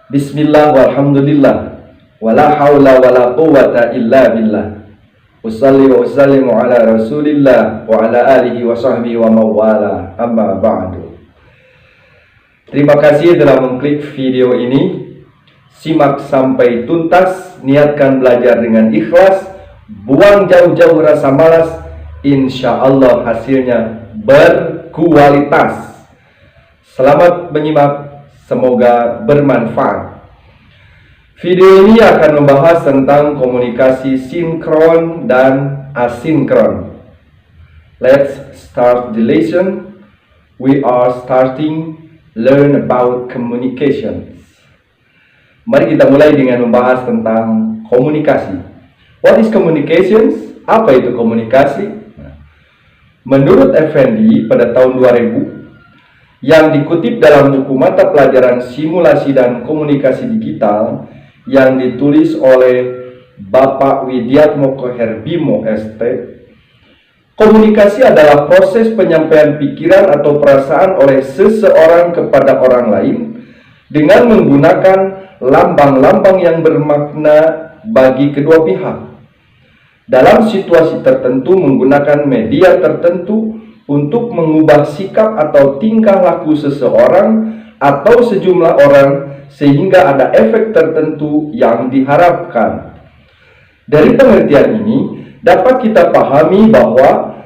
Bismillah walhamdulillah wala haula wala quwwata illa billah. Ussalli wa usallimu ala Rasulillah wa ala alihi wa sahbihi wa mawala. Amma ba'du. Terima kasih telah mengklik video ini. Simak sampai tuntas, niatkan belajar dengan ikhlas, buang jauh-jauh rasa malas. Insya Allah hasilnya berkualitas. Selamat menyimak. Semoga bermanfaat. Video ini akan membahas tentang komunikasi sinkron dan asinkron. Let's start the lesson. We are starting learn about communications. Mari kita mulai dengan membahas tentang komunikasi. What is communications? Apa itu komunikasi? Menurut Effendi pada tahun 2000, yang dikutip dalam buku mata pelajaran simulasi dan komunikasi digital yang ditulis oleh Bapak Widiatmoko Herbimo ST, komunikasi adalah proses penyampaian pikiran atau perasaan oleh seseorang kepada orang lain dengan menggunakan lambang-lambang yang bermakna bagi kedua pihak. Dalam situasi tertentu menggunakan media tertentu untuk mengubah sikap atau tingkah laku seseorang atau sejumlah orang sehingga ada efek tertentu yang diharapkan. Dari pengertian ini dapat kita pahami bahwa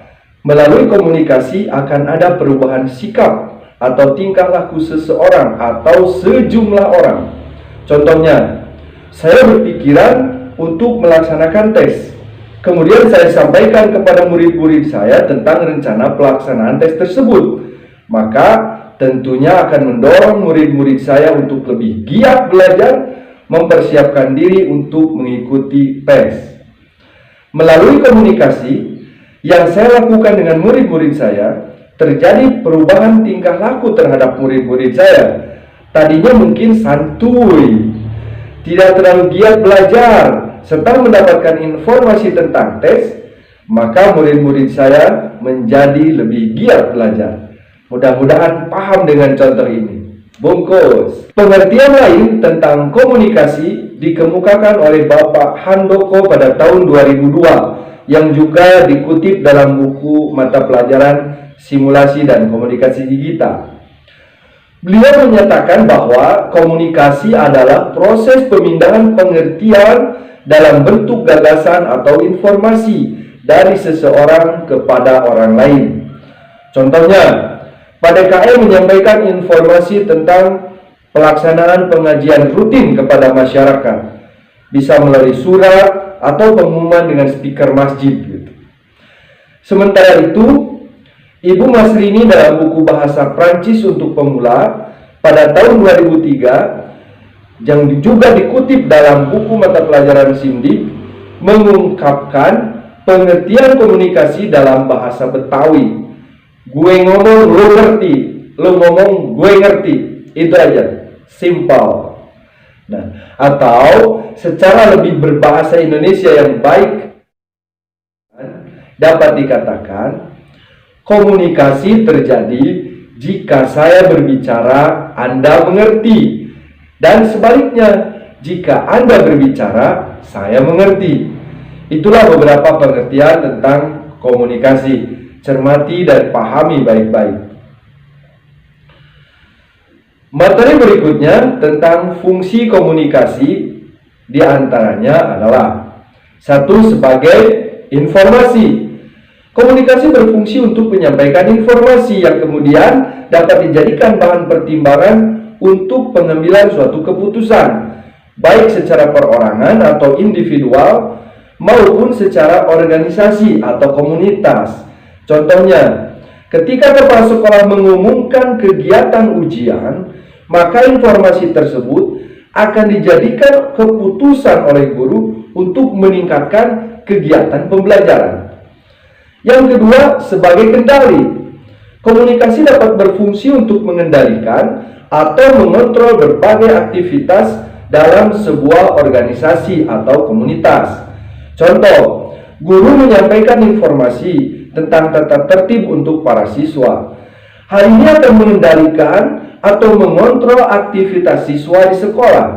melalui komunikasi akan ada perubahan sikap atau tingkah laku seseorang atau sejumlah orang. Contohnya, saya berpikiran untuk melaksanakan tes. Kemudian saya sampaikan kepada murid-murid saya tentang rencana pelaksanaan tes tersebut. Maka tentunya akan mendorong murid-murid saya untuk lebih giat belajar, mempersiapkan diri untuk mengikuti tes. Melalui komunikasi yang saya lakukan dengan murid-murid saya, terjadi perubahan tingkah laku terhadap murid-murid saya. Tadinya mungkin santuy, tidak terlalu giat belajar, serta mendapatkan informasi tentang tes, maka murid-murid saya menjadi lebih giat belajar. Mudah-mudahan paham dengan contoh ini. Bungkus. Pengertian lain tentang komunikasi dikemukakan oleh Bapak Handoko pada tahun 2002 yang juga dikutip dalam buku mata pelajaran simulasi dan komunikasi digital. Beliau menyatakan bahwa komunikasi adalah proses pemindahan pengertian dalam bentuk gagasan atau informasi dari seseorang kepada orang lain. Contohnya, PDKM menyampaikan informasi tentang pelaksanaan pengajian rutin kepada masyarakat, bisa melalui surat atau pengumuman dengan speaker masjid. Sementara itu, Ibu Masrini dalam buku bahasa Prancis untuk pemula pada tahun 2003 yang juga dikutip dalam buku mata pelajaran Simdik mengungkapkan pengertian komunikasi dalam bahasa Betawi. Gue ngomong, lo ngerti. Lo ngomong, gue ngerti. Itu aja. Simple. Nah, atau secara lebih berbahasa Indonesia yang baik dapat dikatakan komunikasi terjadi jika saya berbicara, Anda mengerti. Dan sebaliknya, jika Anda berbicara, saya mengerti. Itulah beberapa pengertian tentang komunikasi. Cermati dan pahami baik-baik. Materi berikutnya tentang fungsi komunikasi diantaranya adalah 1. Sebagai informasi. Komunikasi berfungsi untuk menyampaikan informasi yang kemudian dapat dijadikan bahan pertimbangan untuk pengambilan suatu keputusan, baik secara perorangan atau individual maupun secara organisasi atau komunitas. Contohnya, ketika kepala sekolah mengumumkan kegiatan ujian, maka informasi tersebut akan dijadikan keputusan oleh guru untuk meningkatkan kegiatan pembelajaran. Yang kedua, sebagai kendali. Komunikasi dapat berfungsi untuk mengendalikan atau mengontrol berbagai aktivitas dalam sebuah organisasi atau komunitas. Contoh, guru menyampaikan informasi tentang tata tertib untuk para siswa. Hal ini akan mengendalikan atau mengontrol aktivitas siswa di sekolah.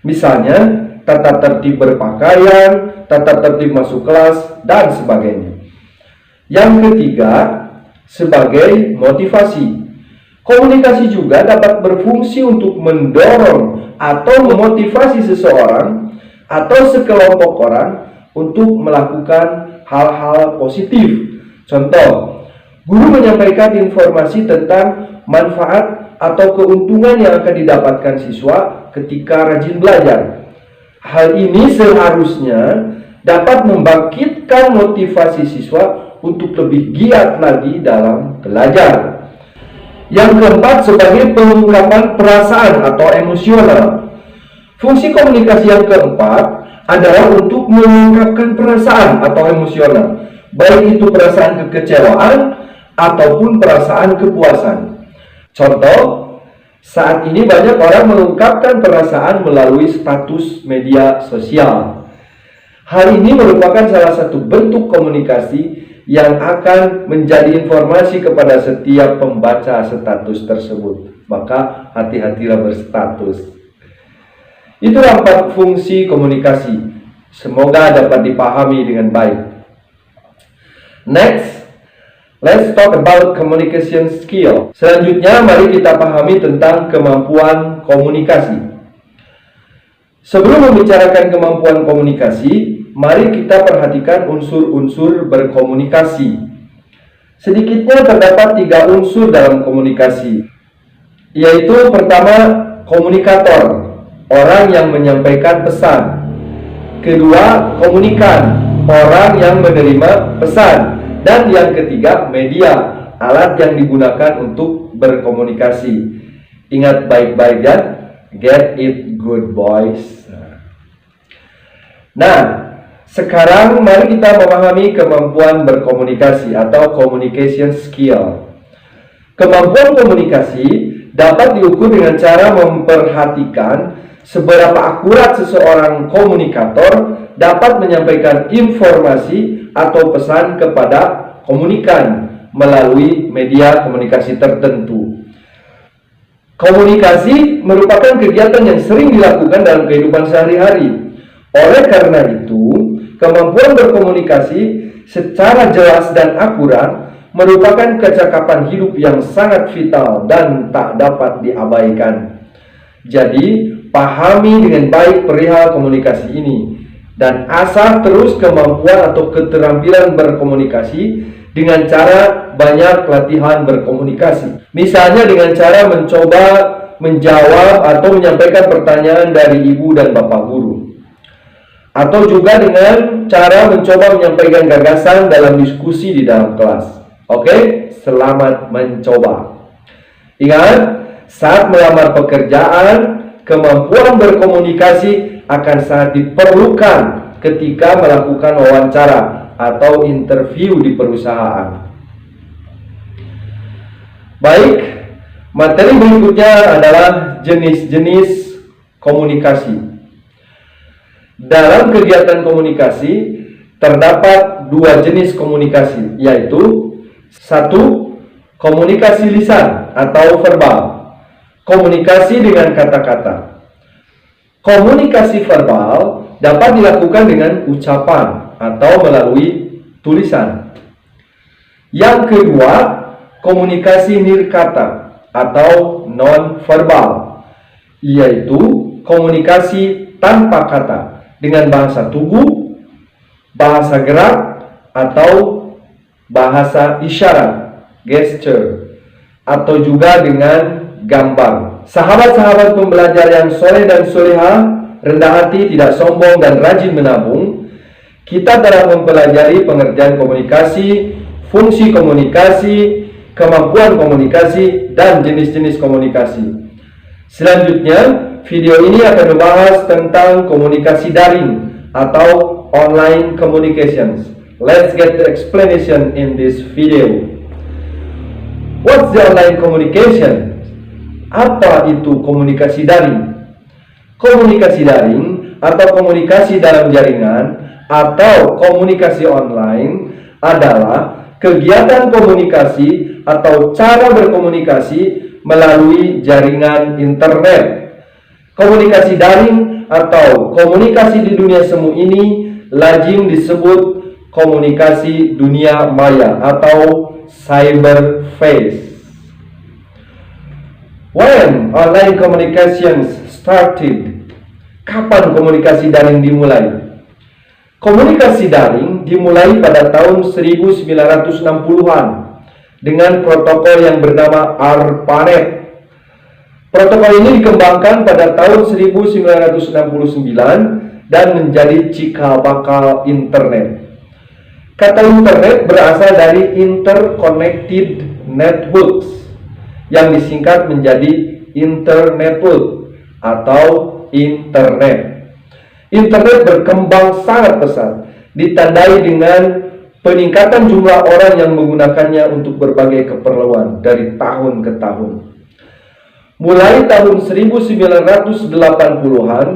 Misalnya, tata tertib berpakaian, tata tertib masuk kelas, dan sebagainya. Yang ketiga, sebagai motivasi. Komunikasi juga dapat berfungsi untuk mendorong atau memotivasi seseorang atau sekelompok orang untuk melakukan hal-hal positif. Contoh, guru menyampaikan informasi tentang manfaat atau keuntungan yang akan didapatkan siswa ketika rajin belajar. Hal ini seharusnya dapat membangkitkan motivasi siswa untuk lebih giat lagi dalam belajar. Yang keempat, sebagai pengungkapan perasaan atau emosional. Fungsi komunikasi yang keempat adalah untuk mengungkapkan perasaan atau emosional, baik itu perasaan kekecewaan ataupun perasaan kepuasan. Contoh, saat ini banyak orang mengungkapkan perasaan melalui status media sosial. Hal ini merupakan salah satu bentuk komunikasi yang akan menjadi informasi kepada setiap pembaca status tersebut. Maka hati-hatilah berstatus. Itulah 4 fungsi komunikasi. Semoga dapat dipahami dengan baik. Next, let's talk about communication skill. Selanjutnya, mari kita pahami tentang kemampuan komunikasi. Sebelum membicarakan kemampuan komunikasi, mari kita perhatikan unsur-unsur berkomunikasi. Sedikitnya terdapat 3 unsur dalam komunikasi, yaitu pertama, komunikator, orang yang menyampaikan pesan. Kedua, komunikan, orang yang menerima pesan. Dan yang ketiga, media, alat yang digunakan untuk berkomunikasi. Ingat baik-baik ya, get it good boys. Nah, sekarang mari kita memahami kemampuan berkomunikasi atau communication skill. Kemampuan komunikasi dapat diukur dengan cara memperhatikan seberapa akurat seseorang komunikator dapat menyampaikan informasi atau pesan kepada komunikan melalui media komunikasi tertentu. Komunikasi merupakan kegiatan yang sering dilakukan dalam kehidupan sehari-hari. Oleh karena itu, kemampuan berkomunikasi secara jelas dan akurat merupakan kecakapan hidup yang sangat vital dan tak dapat diabaikan. Jadi, pahami dengan baik perihal komunikasi ini dan asah terus kemampuan atau keterampilan berkomunikasi dengan cara banyak latihan berkomunikasi. Misalnya dengan cara mencoba menjawab atau menyampaikan pertanyaan dari ibu dan bapak guru. Atau juga dengan cara mencoba menyampaikan gagasan dalam diskusi di dalam kelas. Oke, selamat mencoba. Ingat, saat melamar pekerjaan, kemampuan berkomunikasi akan sangat diperlukan ketika melakukan wawancara atau interview di perusahaan. Baik, materi berikutnya adalah jenis-jenis komunikasi. Dalam kegiatan komunikasi terdapat 2 jenis komunikasi, yaitu 1. Komunikasi lisan atau verbal, komunikasi dengan kata-kata. Komunikasi verbal dapat dilakukan dengan ucapan atau melalui tulisan. Yang kedua, komunikasi nirkata atau non-verbal, yaitu komunikasi tanpa kata dengan bahasa tubuh, bahasa gerak, atau bahasa isyarat, gesture, atau juga dengan gambar. Sahabat-sahabat pembelajar yang soleh dan solehah, rendah hati, tidak sombong, dan rajin menabung, kita telah mempelajari pengertian komunikasi, fungsi komunikasi, kemampuan komunikasi, dan jenis-jenis komunikasi. Selanjutnya, video ini akan membahas tentang komunikasi daring atau online communications. Let's get the explanation in this video. What's the online communication? Apa itu komunikasi daring? Komunikasi daring atau komunikasi dalam jaringan atau komunikasi online adalah kegiatan komunikasi atau cara berkomunikasi melalui jaringan internet. Komunikasi daring atau komunikasi di dunia semu ini lazim disebut komunikasi dunia maya atau cyberspace. When online communications started? Kapan komunikasi daring dimulai? Komunikasi daring dimulai pada tahun 1960-an dengan protokol yang bernama ARPANET. Protokol ini dikembangkan pada tahun 1969 dan menjadi cikal bakal internet. Kata internet berasal dari interconnected networks yang disingkat menjadi internetwork atau internet. Internet berkembang sangat pesat, ditandai dengan peningkatan jumlah orang yang menggunakannya untuk berbagai keperluan dari tahun ke tahun. Mulai tahun 1980-an,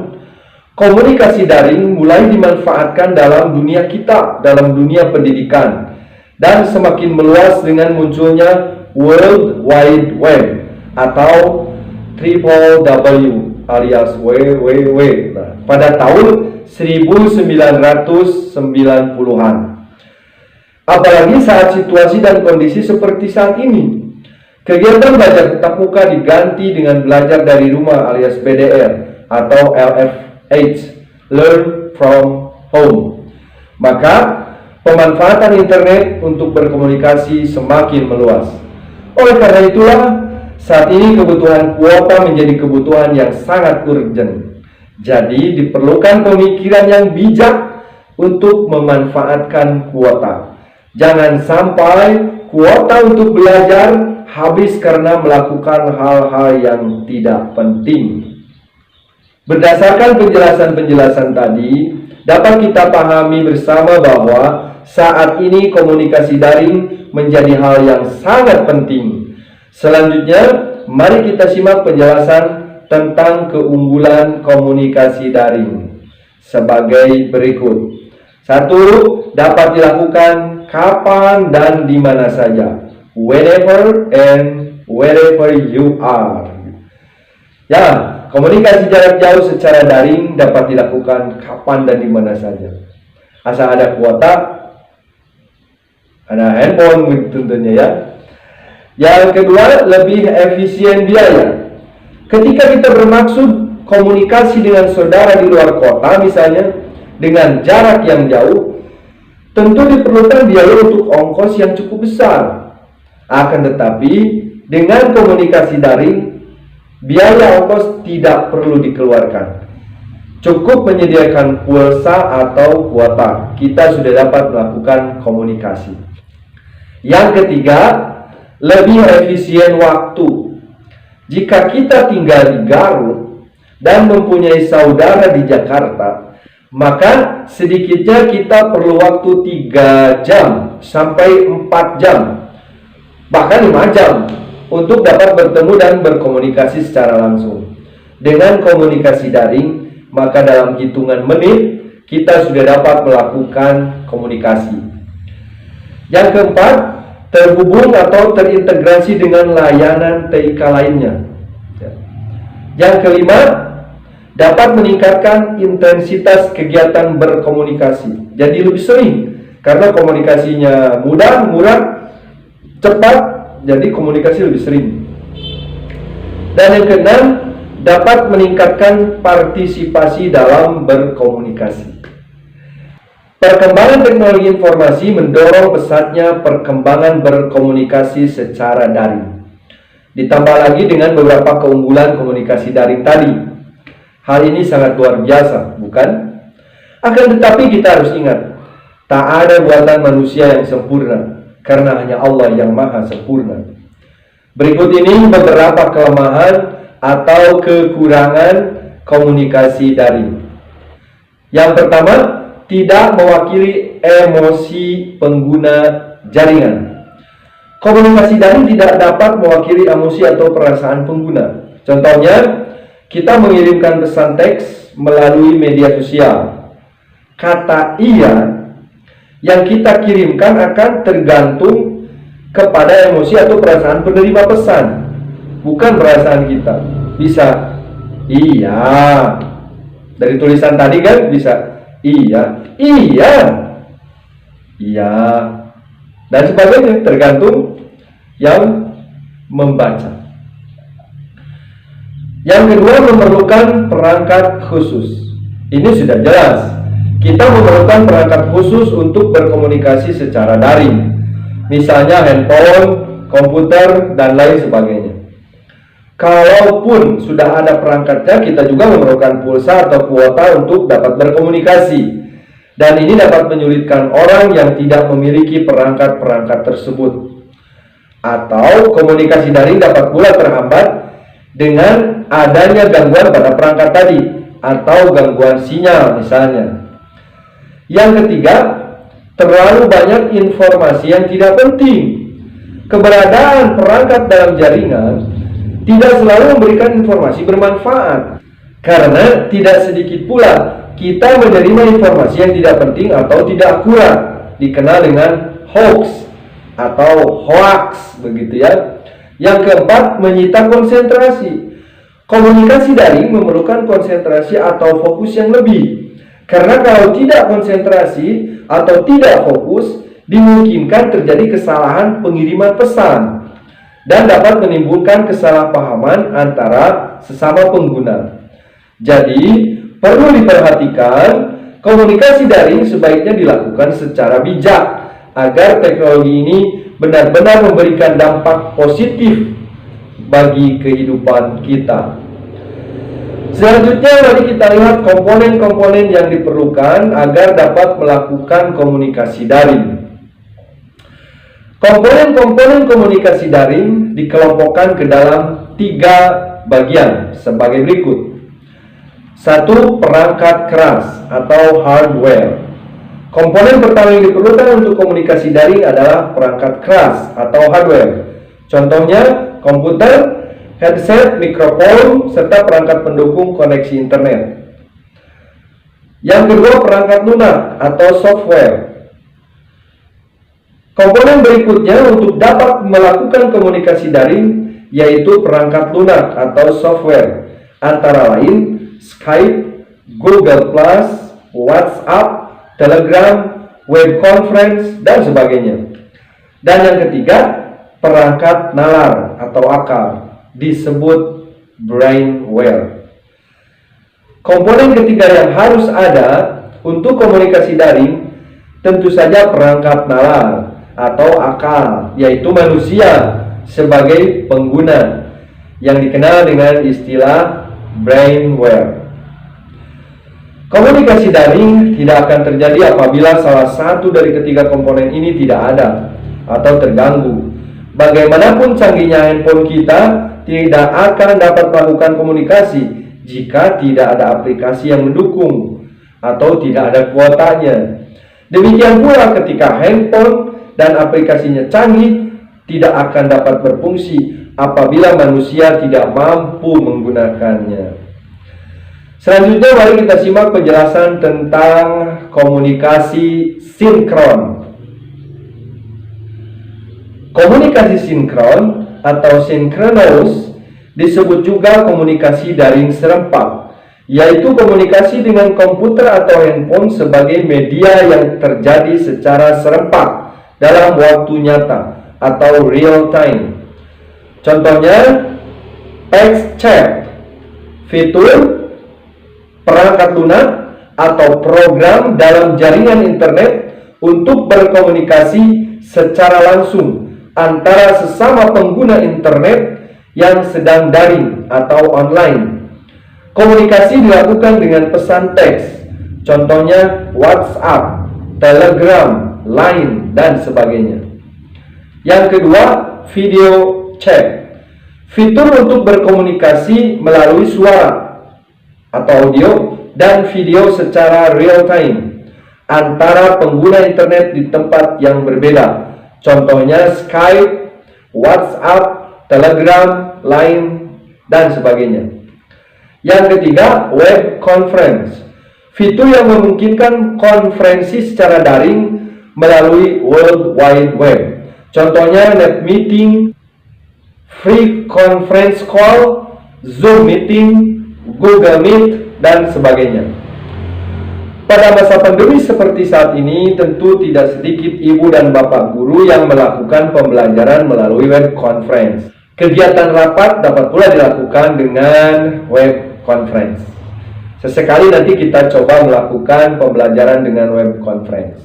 komunikasi daring mulai dimanfaatkan dalam dunia kita, dalam dunia pendidikan, dan semakin meluas dengan munculnya World Wide Web atau WWW alias WWW pada tahun 1990-an. Apalagi saat situasi dan kondisi seperti saat ini. Kegiatan belajar tatap muka diganti dengan belajar dari rumah alias BDR atau LFH, Learn from Home. Maka pemanfaatan internet untuk berkomunikasi semakin meluas. Oleh karena itulah, saat ini kebutuhan kuota menjadi kebutuhan yang sangat urgent. Jadi diperlukan pemikiran yang bijak untuk memanfaatkan kuota. Jangan sampai kuota untuk belajar habis karena melakukan hal-hal yang tidak penting. Berdasarkan penjelasan-penjelasan tadi, dapat kita pahami bersama bahwa saat ini komunikasi daring menjadi hal yang sangat penting. Selanjutnya, mari kita simak penjelasan tentang keunggulan komunikasi daring sebagai berikut. 1. Dapat dilakukan kapan dan di mana saja. Whenever and wherever you are. Ya, komunikasi jarak jauh secara daring dapat dilakukan kapan dan di mana saja. Asal ada kuota, ada handphone tentunya ya. Yang kedua, lebih efisien biaya. Ketika kita bermaksud komunikasi dengan saudara di luar kota misalnya, dengan jarak yang jauh, tentu diperlukan biaya untuk ongkos yang cukup besar. Akan tetapi, dengan komunikasi daring, biaya ongkos tidak perlu dikeluarkan. Cukup menyediakan pulsa atau kuota, kita sudah dapat melakukan komunikasi. Yang ketiga, lebih efisien waktu. Jika kita tinggal di Garut dan mempunyai saudara di Jakarta, maka sedikitnya kita perlu waktu 3 jam sampai 4 jam, bahkan 5 jam untuk dapat bertemu dan berkomunikasi secara langsung. Dengan komunikasi daring, maka dalam hitungan menit kita sudah dapat melakukan komunikasi. Yang keempat, terhubung atau terintegrasi dengan layanan TIK lainnya. Yang kelima, dapat meningkatkan intensitas kegiatan berkomunikasi. Jadi lebih sering, karena komunikasinya mudah, murah, cepat, jadi komunikasi lebih sering. Dan yang keenam, dapat meningkatkan partisipasi dalam berkomunikasi. Perkembangan teknologi informasi mendorong pesatnya perkembangan berkomunikasi secara daring. Ditambah lagi dengan beberapa keunggulan komunikasi daring tadi. Hal ini sangat luar biasa, bukan? Akan tetapi kita harus ingat, tak ada buatan manusia yang sempurna, karena hanya Allah yang maha sempurna. Berikut ini beberapa kelemahan atau kekurangan komunikasi daring. Yang pertama, tidak mewakili emosi pengguna jaringan. Komunikasi daring tidak dapat mewakili emosi atau perasaan pengguna. Contohnya, kita mengirimkan pesan teks melalui media sosial. Kata iya yang kita kirimkan akan tergantung kepada emosi atau perasaan penerima pesan. bukan perasaan kita. Bisa iya. Dari tulisan tadi kan bisa iya, iya, iya, dan sebagainya, tergantung yang membaca. Yang kedua, memerlukan perangkat khusus. Ini sudah jelas. Kita memerlukan perangkat khusus untuk berkomunikasi secara daring. Misalnya handphone, komputer, dan lain sebagainya. Kalaupun sudah ada perangkatnya, kita juga memerlukan pulsa atau kuota untuk dapat berkomunikasi. Dan ini dapat menyulitkan orang yang tidak memiliki perangkat-perangkat tersebut. Atau komunikasi daring dapat pula terhambat dengan adanya gangguan pada perangkat tadi, atau gangguan sinyal misalnya. Yang ketiga, terlalu banyak informasi yang tidak penting. Keberadaan perangkat dalam jaringan tidak selalu memberikan informasi bermanfaat, karena tidak sedikit pula kita menerima informasi yang tidak penting atau tidak akurat, dikenal dengan hoax atau hoax, begitu ya. Yang keempat, menyita konsentrasi. Komunikasi daring memerlukan konsentrasi atau fokus yang lebih. Karena kalau tidak konsentrasi atau tidak fokus, dimungkinkan terjadi kesalahan pengiriman pesan dan dapat menimbulkan kesalahpahaman antara sesama pengguna. Jadi, perlu diperhatikan, komunikasi daring sebaiknya dilakukan secara bijak agar teknologi ini benar-benar memberikan dampak positif bagi kehidupan kita. Selanjutnya, mari kita lihat komponen-komponen yang diperlukan agar dapat melakukan komunikasi daring. Komponen-komponen komunikasi daring dikelompokkan ke dalam 3 bagian sebagai berikut. 1. Perangkat keras atau hardware. Komponen pertama yang diperlukan untuk komunikasi daring adalah perangkat keras atau hardware. Contohnya, komputer, headset, mikrofon, serta perangkat pendukung koneksi internet. Yang kedua, perangkat lunak atau software. Komponen berikutnya untuk dapat melakukan komunikasi daring yaitu perangkat lunak atau software, antara lain Skype, Google+, WhatsApp, Telegram, web conference, dan sebagainya. Dan yang ketiga, perangkat nalar atau akal, disebut brainware. Komponen ketiga yang harus ada untuk komunikasi daring tentu saja perangkat nalar atau akal, yaitu manusia sebagai pengguna, yang dikenal dengan istilah brainware. Komunikasi daring tidak akan terjadi apabila salah satu dari ketiga komponen ini tidak ada atau terganggu. Bagaimanapun canggihnya handphone kita, tidak akan dapat melakukan komunikasi jika tidak ada aplikasi yang mendukung atau tidak ada kuotanya. Demikian pula ketika handphone dan aplikasinya canggih, tidak akan dapat berfungsi apabila manusia tidak mampu menggunakannya. Selanjutnya, mari kita simak penjelasan tentang komunikasi sinkron. Komunikasi sinkron atau synchronous disebut juga komunikasi daring serempak, yaitu komunikasi dengan komputer atau handphone sebagai media yang terjadi secara serempak dalam waktu nyata atau real time. Contohnya, text chat, fitur perangkat lunak atau program dalam jaringan internet untuk berkomunikasi secara langsung antara sesama pengguna internet yang sedang daring atau online. Komunikasi dilakukan dengan pesan teks, contohnya WhatsApp, Telegram, Line, dan sebagainya. Yang kedua, video chat, fitur untuk berkomunikasi melalui suara atau audio dan video secara real time antara pengguna internet di tempat yang berbeda. Contohnya Skype, WhatsApp, Telegram, Line, dan sebagainya. Yang ketiga, web conference, fitur yang memungkinkan konferensi secara daring melalui World Wide Web. Contohnya net meeting, free conference call, Zoom meeting, Google Meet, dan sebagainya. Pada masa pandemi seperti saat ini, tentu tidak sedikit ibu dan bapak guru yang melakukan pembelajaran melalui web conference. Kegiatan rapat dapat pula dilakukan dengan web conference. Sesekali nanti kita coba melakukan pembelajaran dengan web conference.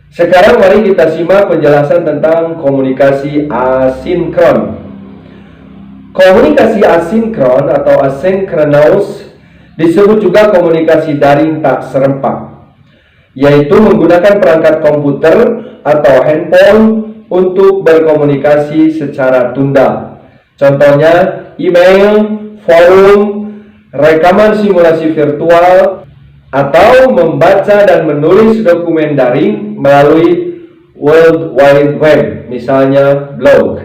Sekarang mari kita simak penjelasan tentang komunikasi asinkron. Komunikasi asinkron atau asynchronous disebut juga komunikasi daring tak serempak, yaitu menggunakan perangkat komputer atau handphone untuk berkomunikasi secara tunda. Contohnya email, forum, rekaman simulasi virtual, atau membaca dan menulis dokumen daring melalui World Wide Web, misalnya blog.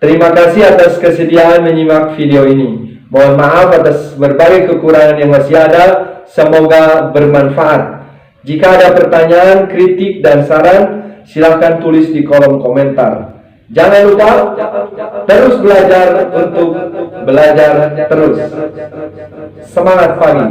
Terima kasih atas kesediaan menyimak video ini. Mohon maaf atas berbagai kekurangan yang masih ada. Semoga bermanfaat. Jika ada pertanyaan, kritik, dan saran, silahkan tulis di kolom komentar. Jangan lupa terus belajar untuk belajar terus. Semangat pagi.